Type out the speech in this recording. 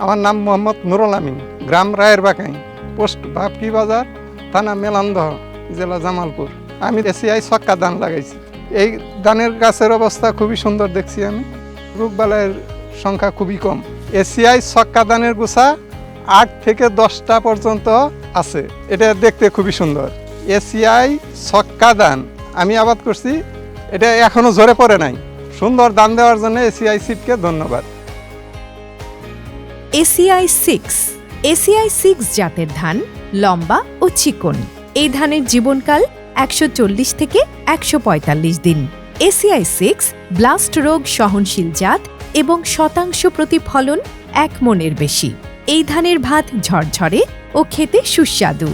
আমার নাম মোহাম্মদ নুরুল আমিন, গ্রাম রায়ের বাকাই, পোস্ট বাপকি বাজার, থানা মেলান্দহ, জেলা জামালপুর। আমি এসিআই ছক্কা ধান লাগাইছি। এই ধানের গাছের অবস্থা খুবই সুন্দর দেখছি আমি। রোগবালাইয়ের সংখ্যা খুবই কম। এসিআই ছক্কা ধানের গোছা 8 থেকে 10টা পর্যন্ত আছে। এটা দেখতে খুবই সুন্দর। এসিআই ছক্কা ধান আমি আবাদ করছি, এটা এখনো ঝরে পড়ে নাই। সুন্দর ধান দেওয়ার জন্য এসিআই সিডকে ধন্যবাদ। এসিআই 6 জাতের ধান লম্বা ও চিকন। এই ধানের জীবনকাল 140 থেকে 145 দিন। এসিআই 6 ব্লাস্ট রোগ সহনশীল জাত এবং শতাংশ প্রতি ফলন 1 মণের বেশি। এই ধানের ভাত ঝরঝরে ও খেতে সুস্বাদু।